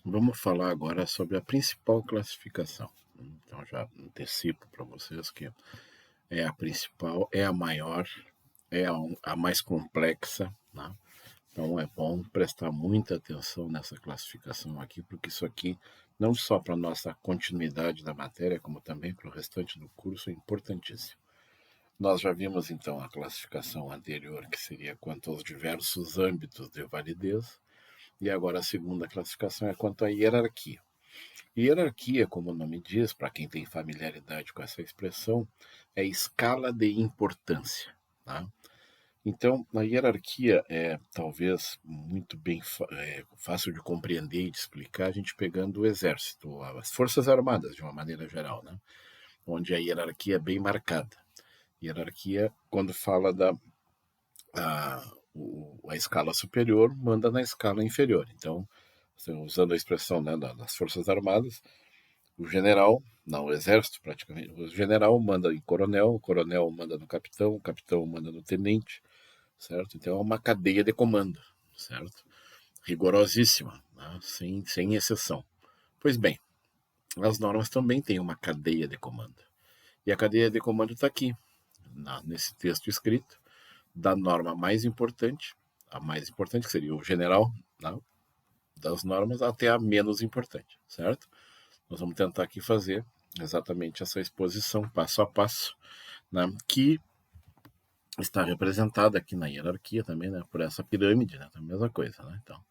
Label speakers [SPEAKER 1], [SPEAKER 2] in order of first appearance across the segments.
[SPEAKER 1] Vamos falar agora sobre a principal classificação. Então, já antecipo para vocês que é a principal, é a maior, é a mais complexa, né? Então, é bom prestar muita atenção nessa classificação aqui, porque isso aqui, não só para a nossa continuidade da matéria, como também para o restante do curso, é importantíssimo. Nós já vimos, então, a classificação anterior, que seria quanto aos diversos âmbitos de validez, e agora a segunda classificação é quanto à hierarquia. Hierarquia, como o nome diz, para quem tem familiaridade com essa expressão, é escala de importância. Tá? Então, a hierarquia é talvez muito bem fácil de compreender e de explicar, a gente pegando o exército, as forças armadas, de uma maneira geral, né? Onde a hierarquia é bem marcada. Hierarquia, quando fala a escala superior, manda na escala inferior. Então, usando a expressão, né, das forças armadas, o general, não, o exército praticamente, o general manda em coronel, o coronel manda no capitão, o capitão manda no tenente, certo? Então é uma cadeia de comando, certo? Rigorosíssima, né? sem exceção. Pois bem, as normas também têm uma cadeia de comando. E a cadeia de comando está aqui, nesse texto escrito, da norma mais importante, a mais importante, que seria o general, né, das normas, até a menos importante, certo? Nós vamos tentar aqui fazer exatamente essa exposição passo a passo, né, que está representada aqui na hierarquia também, né, por essa pirâmide, né, a mesma coisa, né? Então,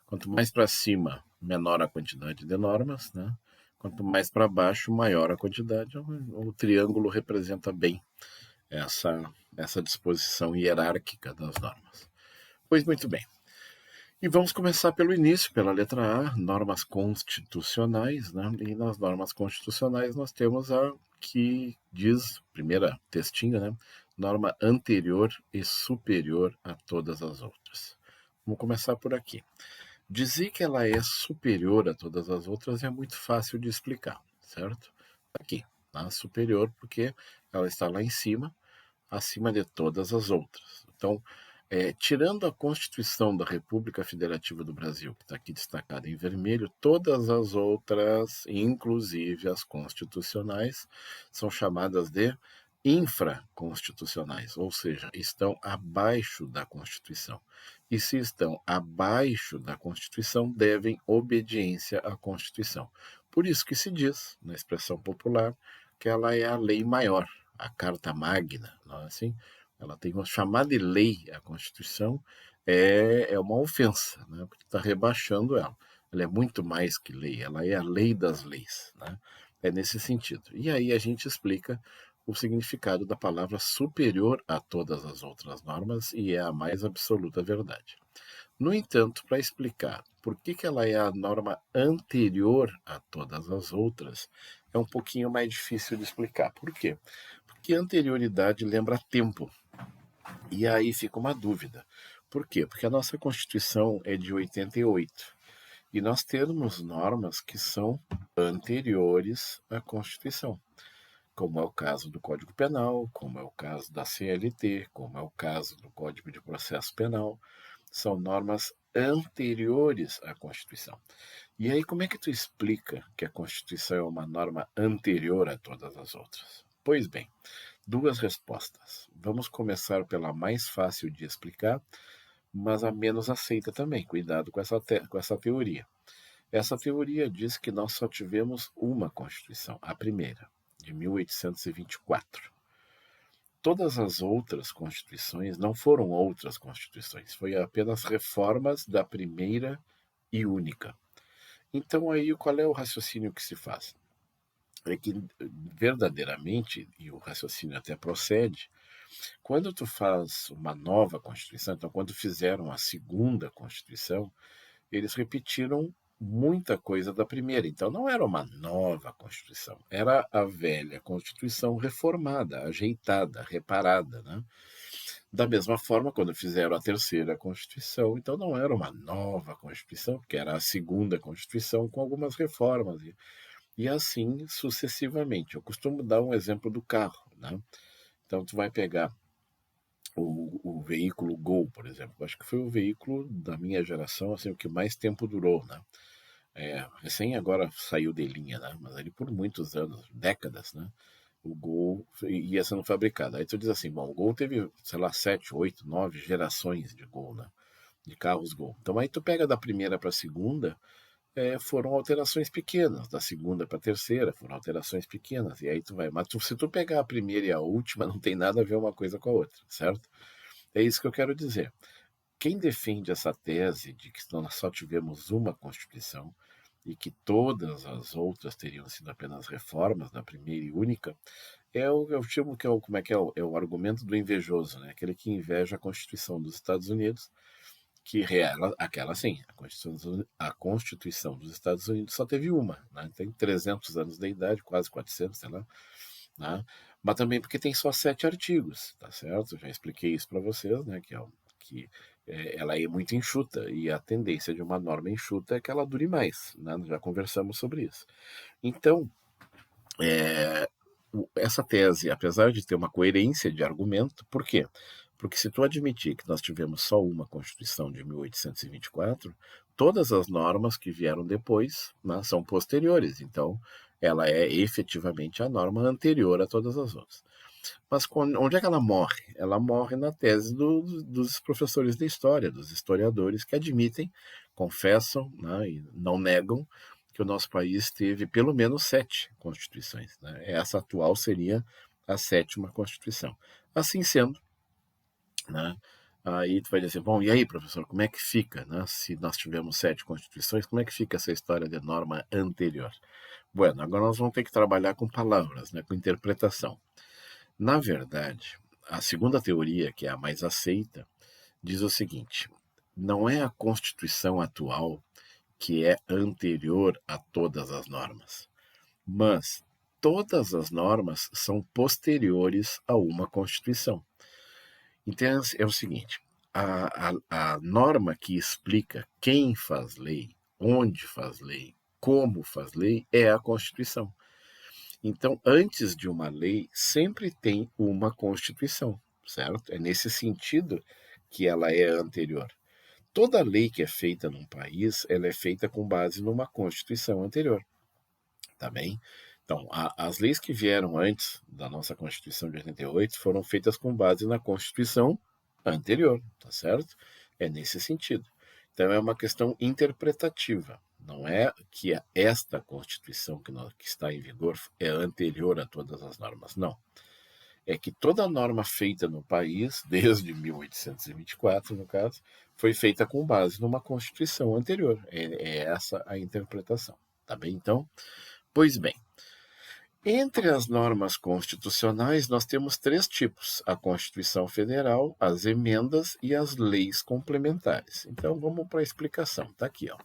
[SPEAKER 1] quanto mais para cima, menor a quantidade de normas, né? Quanto mais para baixo, maior a quantidade. O triângulo representa bem essa disposição hierárquica das normas. Pois muito bem. E vamos começar pelo início, pela letra A, normas constitucionais, né? E nas normas constitucionais nós temos a que diz, primeira textinho, né? Norma anterior e superior a todas as outras. Vamos começar por aqui. Dizer que ela é superior a todas as outras é muito fácil de explicar, certo? Aqui, tá? Superior porque ela está lá em cima, acima de todas as outras. Então, tirando a Constituição da República Federativa do Brasil, que está aqui destacada em vermelho, todas as outras, inclusive as constitucionais, são chamadas de infraconstitucionais, ou seja, estão abaixo da Constituição. E se estão abaixo da Constituição, devem obediência à Constituição. Por isso que se diz, na expressão popular, que ela é a lei maior, a Carta Magna, não é assim? Ela tem uma chamada de lei, a Constituição é uma ofensa, né? Porque está rebaixando ela. Ela é muito mais que lei, ela é a lei das leis, né? É nesse sentido. E aí a gente explica o significado da palavra superior a todas as outras normas e é a mais absoluta verdade. No entanto, para explicar por que ela é a norma anterior a todas as outras, é um pouquinho mais difícil de explicar. Por quê? Porque anterioridade lembra tempo. E aí fica uma dúvida. Por quê? Porque a nossa Constituição é de 88 e nós temos normas que são anteriores à Constituição, como é o caso do Código Penal, como é o caso da CLT, como é o caso do Código de Processo Penal. São normas anteriores à Constituição. E aí, como é que tu explica que a Constituição é uma norma anterior a todas as outras? Pois bem, duas respostas. Vamos começar pela mais fácil de explicar, mas a menos aceita também. Cuidado com essa teoria. Essa teoria diz que nós só tivemos uma Constituição, a primeira, de 1824. Todas as outras constituições não foram outras constituições, foi apenas reformas da primeira e única. Então aí qual é o raciocínio que se faz? É que verdadeiramente, e o raciocínio até procede, quando tu faz uma nova Constituição, então quando fizeram a segunda Constituição, eles repetiram muita coisa da primeira. Então não era uma nova Constituição, era a velha Constituição reformada, ajeitada, reparada, né? Da mesma forma, quando fizeram a terceira Constituição, então não era uma nova Constituição, porque era a segunda Constituição com algumas reformas. E assim sucessivamente. Eu costumo dar um exemplo do carro, né? Então, tu vai pegar o veículo Gol, por exemplo. Acho que foi o veículo da minha geração, assim, o que mais tempo durou, né? Recém agora saiu de linha, né? Mas ele por muitos anos, décadas, né? O Gol ia sendo fabricado. Aí tu diz assim, bom, o Gol teve, sei lá, 7, 8, 9 gerações de Gol, né? De carros Gol. Então aí tu pega da primeira para a segunda, foram alterações pequenas, da segunda para a terceira foram alterações pequenas, e aí tu vai. Mas se tu pegar a primeira e a última, não tem nada a ver uma coisa com a outra, certo? É isso que eu quero dizer. Quem defende essa tese de que nós só tivemos uma Constituição e que todas as outras teriam sido apenas reformas da primeira e única, eu chamo que como é que é? É o argumento do invejoso, né? Aquele que inveja a Constituição dos Estados Unidos, que aquela sim, a Constituição dos Estados Unidos só teve uma, né? Tem 300 anos de idade, quase 400, sei lá, né? Mas também porque tem só 7 artigos, tá certo? Eu já expliquei isso para vocês, né? Ela é muito enxuta e a tendência de uma norma enxuta é que ela dure mais, né? Já conversamos sobre isso. Então, essa tese, apesar de ter uma coerência de argumento, por quê? Porque se tu admitir que nós tivemos só uma Constituição de 1824, todas as normas que vieram depois, né, são posteriores. Então, ela é efetivamente a norma anterior a todas as outras. Mas onde é que ela morre? Ela morre na tese dos professores de história, dos historiadores que admitem, confessam, né, e não negam que o nosso país teve pelo menos 7 constituições. Né? Essa atual seria a sétima Constituição. Assim sendo, né, aí tu vai dizer, bom, e aí, professor, como é que fica, né? Se nós tivemos 7 constituições, como é que fica essa história de norma anterior? Bueno, agora nós vamos ter que trabalhar com palavras, né, com interpretação. Na verdade, a segunda teoria, que é a mais aceita, diz o seguinte: não é a Constituição atual que é anterior a todas as normas, mas todas as normas são posteriores a uma Constituição. Então é o seguinte: a norma que explica quem faz lei, onde faz lei, como faz lei, é a Constituição. Então, antes de uma lei, sempre tem uma Constituição, certo? É nesse sentido que ela é anterior. Toda lei que é feita num país, ela é feita com base numa Constituição anterior, tá bem? Então, as leis que vieram antes da nossa Constituição de 88 foram feitas com base na Constituição anterior, tá certo? É nesse sentido. Então, é uma questão interpretativa. Não é que esta Constituição que está em vigor é anterior a todas as normas, não. É que toda norma feita no país, desde 1824, no caso, foi feita com base numa Constituição anterior. É essa a interpretação, tá bem? Então, pois bem, entre as normas constitucionais, nós temos 3 tipos: a Constituição Federal, as emendas e as leis complementares. Então, vamos para a explicação. Está aqui, ó.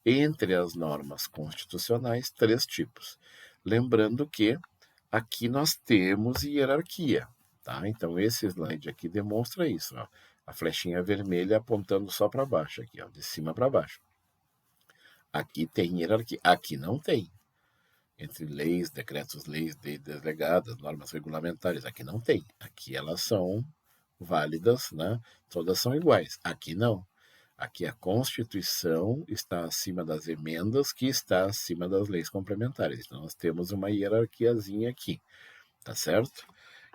[SPEAKER 1] Entre as normas constitucionais, 3 tipos. Lembrando que aqui nós temos hierarquia, tá? Então, esse slide aqui demonstra isso, ó. A flechinha vermelha apontando só para baixo, aqui, ó, de cima para baixo. Aqui tem hierarquia, aqui não tem. Entre leis, decretos-leis, delegadas, normas regulamentares. Aqui não tem. Aqui elas são válidas, né? Todas são iguais. Aqui não. Aqui a Constituição está acima das emendas, que está acima das leis complementares. Então nós temos uma hierarquiazinha aqui, tá certo?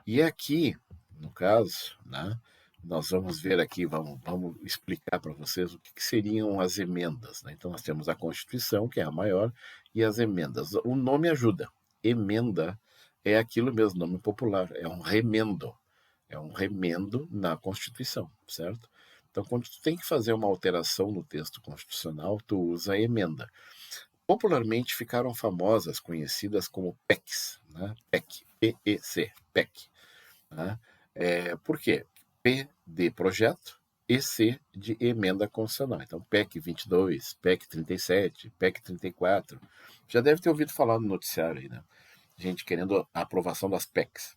[SPEAKER 1] E aqui, no caso, né, nós vamos ver aqui, vamos explicar para vocês o que seriam as emendas. Né? Então, nós temos a Constituição, que é a maior, e as emendas. O nome ajuda. Emenda é aquilo mesmo, nome popular, é um remendo. É um remendo na Constituição, certo? Então, quando tu tem que fazer uma alteração no texto constitucional, tu usa a emenda. Popularmente ficaram famosas, conhecidas como PECs, né? PEC, P-E-C, PEC. Né? Por quê? P de projeto e C de emenda constitucional. Então, PEC 22, PEC 37, PEC 34. Já deve ter ouvido falar no noticiário aí, né? Gente querendo a aprovação das PECs.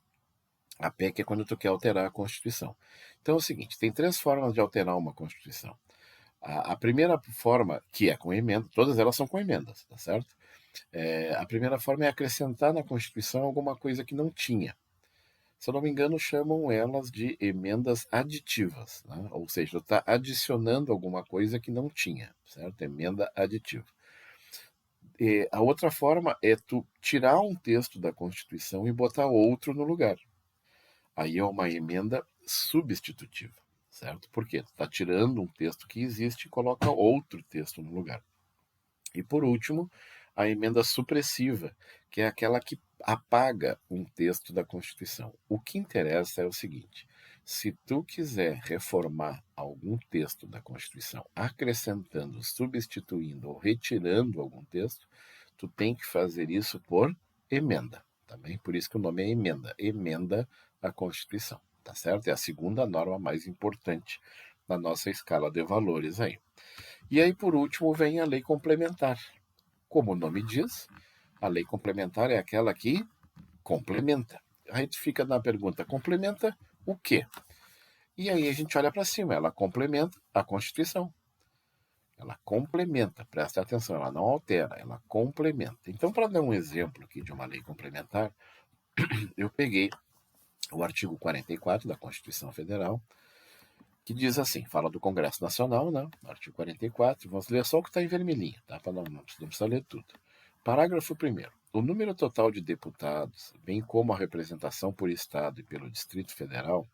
[SPEAKER 1] A PEC é quando tu quer alterar a Constituição. Então é o seguinte, tem 3 formas de alterar uma Constituição. A primeira forma, que é com emenda, todas elas são com emendas, tá certo? A primeira forma é acrescentar na Constituição alguma coisa que não tinha. Se eu não me engano, chamam elas de emendas aditivas, né? Ou seja, está adicionando alguma coisa que não tinha, certo? Emenda aditiva. A outra forma é tu tirar um texto da Constituição e botar outro no lugar. Aí é uma emenda substitutiva, certo? Porque tu está tirando um texto que existe e coloca outro texto no lugar. E por último, a emenda supressiva, que é aquela que apaga um texto da Constituição. O que interessa é o seguinte: se tu quiser reformar algum texto da Constituição, acrescentando, substituindo ou retirando algum texto, tu tem que fazer isso por emenda, tá bem? Por isso que o nome é emenda, emenda à Constituição, tá certo? É a segunda norma mais importante na nossa escala de valores aí. E aí, por último, vem a lei complementar. Como o nome diz, a lei complementar é aquela que complementa. A gente fica na pergunta, complementa o quê? E aí a gente olha para cima, ela complementa a Constituição. Ela complementa, presta atenção, ela não altera, ela complementa. Então, para dar um exemplo aqui de uma lei complementar, eu peguei o artigo 44 da Constituição Federal, que diz assim, fala do Congresso Nacional, né? Artigo 44, vamos ler só o que está em vermelhinho, tá? Para não precisa ler tudo. Parágrafo 1º. O número total de deputados, bem como a representação por Estado e pelo Distrito Federal,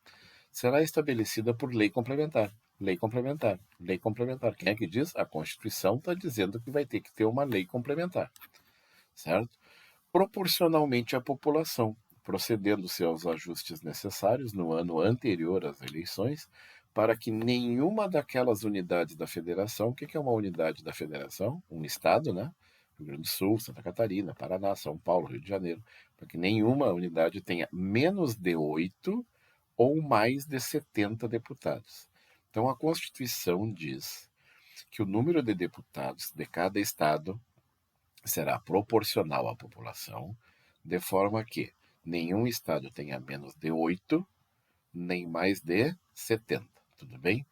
[SPEAKER 1] será estabelecida por lei complementar. Lei complementar, lei complementar. Quem é que diz? A Constituição está dizendo que vai ter que ter uma lei complementar, certo? Proporcionalmente à população, procedendo-se aos ajustes necessários no ano anterior às eleições, para que nenhuma daquelas unidades da federação, o que é uma unidade da federação? Um estado, né? Rio Grande do Sul, Santa Catarina, Paraná, São Paulo, Rio de Janeiro, para que nenhuma unidade tenha menos de 8 ou mais de 70 deputados. Então, a Constituição diz que o número de deputados de cada estado será proporcional à população, de forma que nenhum estado tenha menos de 8, nem mais de 70. Tudo bem?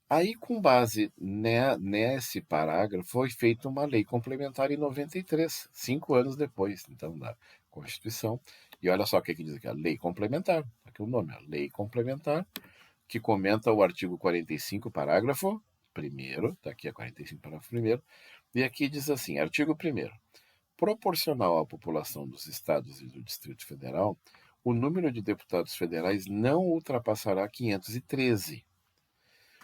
[SPEAKER 1] Aí, com base nesse parágrafo, foi feita uma lei complementar em 93, 5 anos depois, então, da Constituição. E olha só o que diz aqui, a lei complementar. Aqui o nome, a lei complementar, que comenta o artigo 45, parágrafo 1º, está aqui a 45, parágrafo 1º, e aqui diz assim, artigo 1º, proporcional à população dos estados e do Distrito Federal, o número de deputados federais não ultrapassará 513,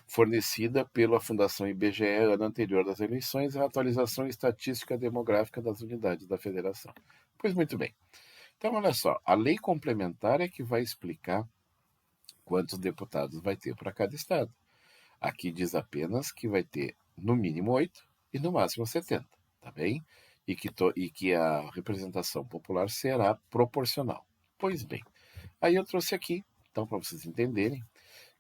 [SPEAKER 1] fornecida pela Fundação IBGE ano anterior das eleições, a atualização estatística demográfica das unidades da federação. Pois muito bem. Então, olha só, a lei complementar é que vai explicar quantos deputados vai ter para cada estado. Aqui diz apenas que vai ter no mínimo 8 e no máximo 70, tá bem? E que a representação popular será proporcional. Pois bem, aí eu trouxe aqui, então, para vocês entenderem,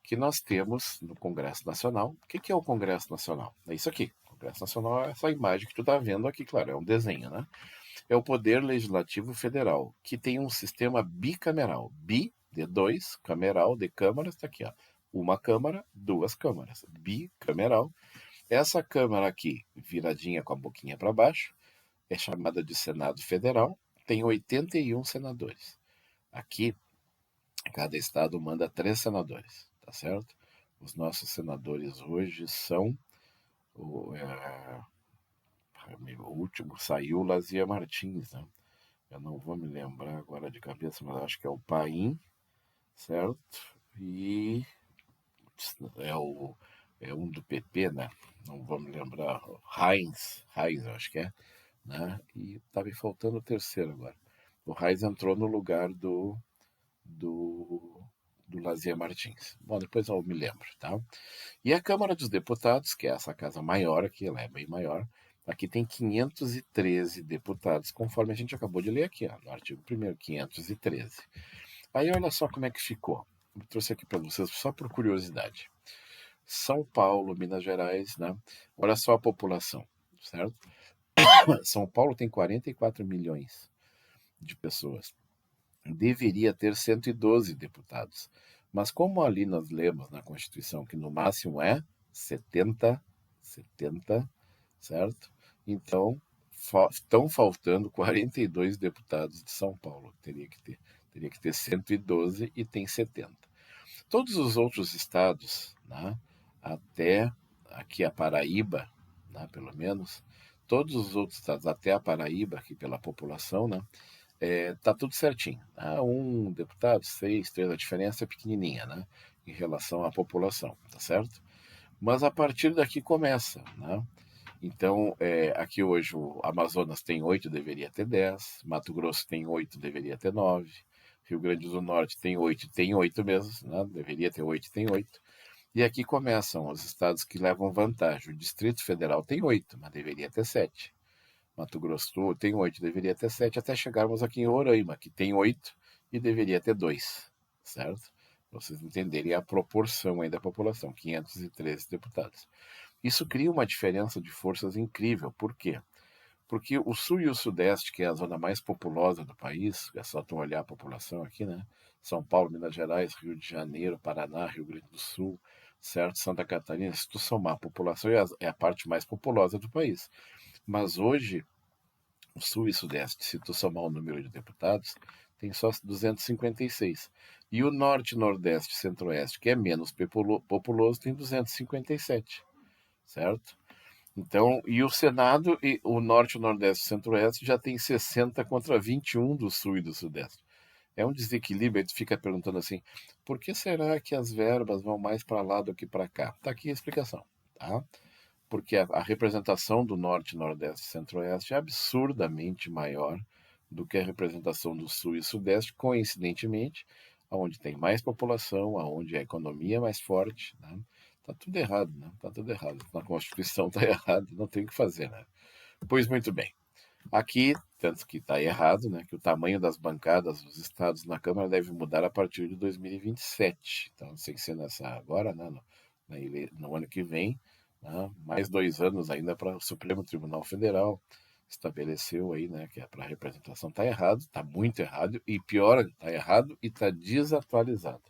[SPEAKER 1] que nós temos no Congresso Nacional. O que é o Congresso Nacional? É isso aqui. O Congresso Nacional é essa imagem que tu está vendo aqui, claro, é um desenho, né? É o Poder Legislativo Federal, que tem um sistema bicameral. Bi, de dois, cameral, de câmaras, está aqui, ó. Uma câmara, duas câmaras. Bicameral. Essa câmara aqui, viradinha com a boquinha para baixo, é chamada de Senado Federal, tem 81 senadores. Aqui, cada estado manda 3 senadores, tá certo? Os nossos senadores hoje são o último saiu Lazia Martins, né? Eu não vou me lembrar agora de cabeça, mas acho que é o Paim, certo? E é um do PP, né? Não vou me lembrar. Heinz, eu acho que é, né? E tá me faltando o terceiro agora. O Heinz entrou no lugar do, do Lazia Martins. Bom, depois eu me lembro, tá? E a Câmara dos Deputados, que é essa casa maior aqui, ela é bem maior, aqui tem 513 deputados, conforme a gente acabou de ler aqui, ó, no artigo 1º, 513. Aí olha só como é que ficou. Eu trouxe aqui para vocês só por curiosidade. São Paulo, Minas Gerais, né? Olha só a população, certo? São Paulo tem 44 milhões de pessoas. Deveria ter 112 deputados. Mas como ali nós lemos na Constituição que no máximo é 70, certo? Então, estão faltando 42 deputados de São Paulo. Teria que ter 112 e tem 70. Todos os outros estados, né, até aqui a Paraíba, né, pelo menos, todos os outros estados, até a Paraíba, aqui pela população, né? Tá tudo certinho. Tá? Um deputado, seis, três, a diferença é pequenininha, né? Em relação à população, tá certo? Mas a partir daqui começa, né? Então, aqui hoje o Amazonas tem 8, deveria ter 10. Mato Grosso tem 8, deveria ter 9. Rio Grande do Norte tem 8 mesmo, né? Deveria ter 8, tem 8. E aqui começam os estados que levam vantagem. O Distrito Federal tem 8, mas deveria ter 7. Mato Grosso do Sul tem 8, deveria ter 7, até chegarmos aqui em Roraima, que tem 8 e deveria ter 2, certo? Pra vocês entenderem a proporção aí da população, 513 deputados. Isso cria uma diferença de forças incrível. Por quê? Porque o Sul e o Sudeste, que é a zona mais populosa do país, é só tu olhar a população aqui, né? São Paulo, Minas Gerais, Rio de Janeiro, Paraná, Rio Grande do Sul, certo? Santa Catarina, se tu somar a população, é a parte mais populosa do país. Mas hoje, o Sul e Sudeste, se tu somar o número de deputados, tem só 256. E o Norte, Nordeste e Centro-Oeste, que é menos populoso, tem 257, certo? Então, e o Senado, e o Norte, o Nordeste e o Centro-Oeste já tem 60 contra 21 do Sul e do Sudeste. É um desequilíbrio, aí tu fica perguntando assim, por que será que as verbas vão mais para lá do que para cá? Tá aqui a explicação, tá? Porque a representação do Norte, Nordeste e Centro-Oeste é absurdamente maior do que a representação do Sul e Sudeste, coincidentemente, onde tem mais população, onde a economia é mais forte, né? Tá tudo errado, né? Tá tudo errado. Na Constituição tá errado, não tem o que fazer, né? Pois muito bem. Aqui, tanto que está errado, né, que o tamanho das bancadas dos estados na Câmara deve mudar a partir de 2027. Então, sem ser nessa agora, né, no ano que vem, né, mais 2 anos ainda para o Supremo Tribunal Federal estabeleceu aí, né, que é para a representação. Está errado, está muito errado, e pior, está errado e está desatualizado,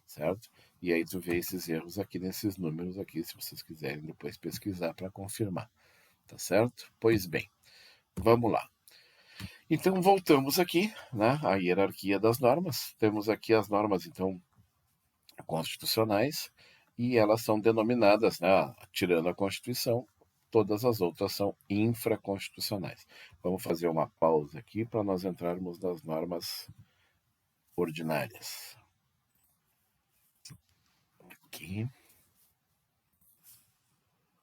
[SPEAKER 1] certo? E aí tu vê esses erros aqui nesses números aqui, se vocês quiserem depois pesquisar para confirmar, tá certo? Pois bem, vamos lá. Então voltamos aqui, né, à hierarquia das normas. Temos aqui as normas, então, constitucionais, e elas são denominadas, né, tirando a Constituição, todas as outras são infraconstitucionais. Vamos fazer uma pausa aqui para nós entrarmos nas normas ordinárias. Aqui.